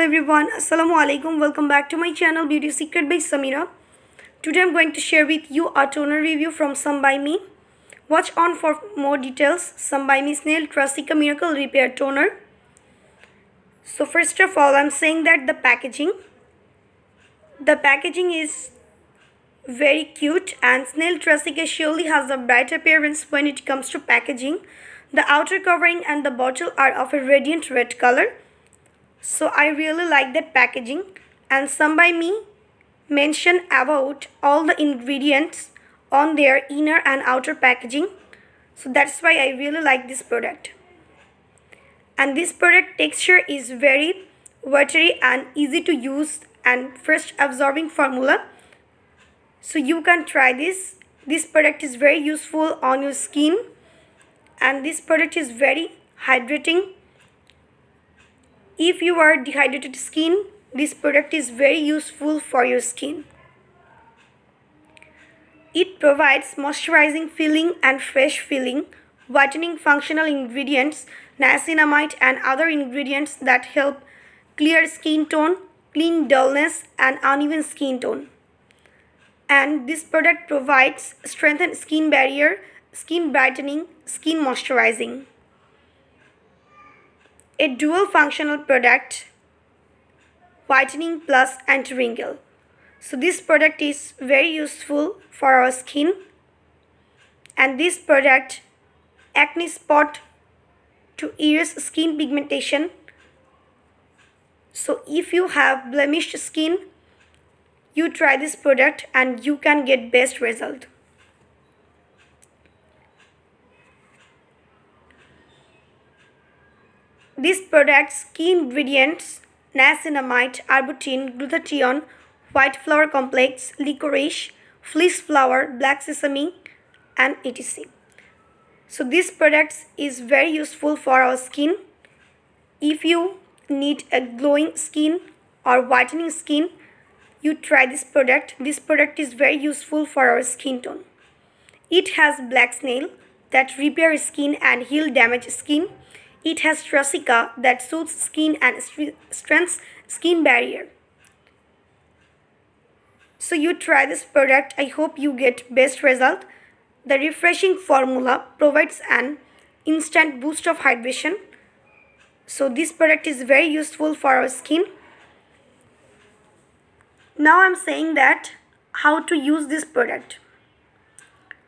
everyone, Assalamu alaikum. Welcome back to my channel Beauty Secret by Samira. Today I'm going to share with you a toner review from Some by Me. Watch on for more details. Some by Me Snail Truecica Miracle Repair Toner. So first of all, I'm saying that the packaging is very cute, and Snail Truecica surely has a bright appearance when it comes to packaging. The outer covering and the bottle are of a radiant red color. So I really like that packaging, and Some by Me mention about all the ingredients on their inner and outer packaging. So that's why I really like this product. And this product texture is very watery and easy to use and fast absorbing formula. So you can try this. This product is very useful on your skin, and this product is very hydrating. If you are dehydrated skin, this product is very useful for your skin. It provides moisturizing feeling and fresh feeling, whitening functional ingredients, niacinamide and other ingredients that help clear skin tone, clean dullness and uneven skin tone. And this product provides strengthened skin barrier, skin brightening, skin moisturizing. A dual functional product, whitening plus anti-wrinkle. So this product is very useful for our skin, and this product acne spot to erase skin pigmentation. So if you have blemished skin, you try this product and you can get best result. This product's key ingredients: niacinamide, arbutin, glutathione, white flower complex, licorice, fleece flower, black sesame, and etc. So this product is very useful for our skin. If you need a glowing skin or whitening skin, you try this product. This product is very useful for our skin tone. It has black snail that repair skin and heal damaged skin. It has truecica that soothes skin and strengthens skin barrier. So you try this product. I hope you get best result. The refreshing formula provides an instant boost of hydration. So this product is very useful for our skin. Now I'm saying that how to use this product.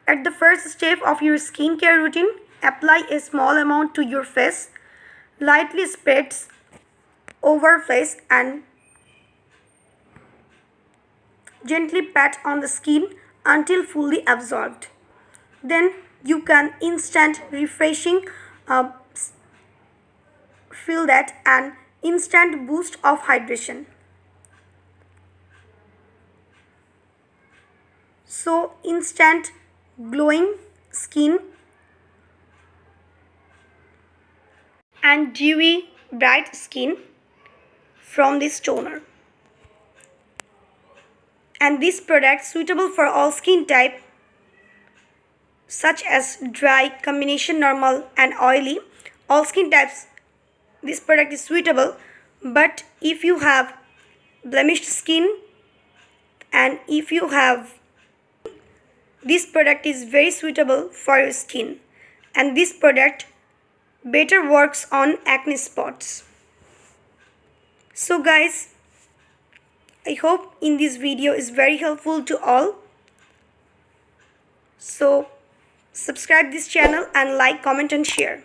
At the first step of your skincare routine, apply a small amount to your face. Lightly spreads over face and gently pat on the skin until fully absorbed. Then you can instant refreshing feel that an instant boost of hydration. So instant glowing skin and dewy bright skin from this toner. And this product suitable for all skin type such as dry, combination normal and oily. All skin types this product is suitable, but if you have blemished skin and if you have, this product is very suitable for your skin, and this product better works on acne spots. So guys, I hope in this video is very helpful to all. So subscribe this channel and like, comment and share.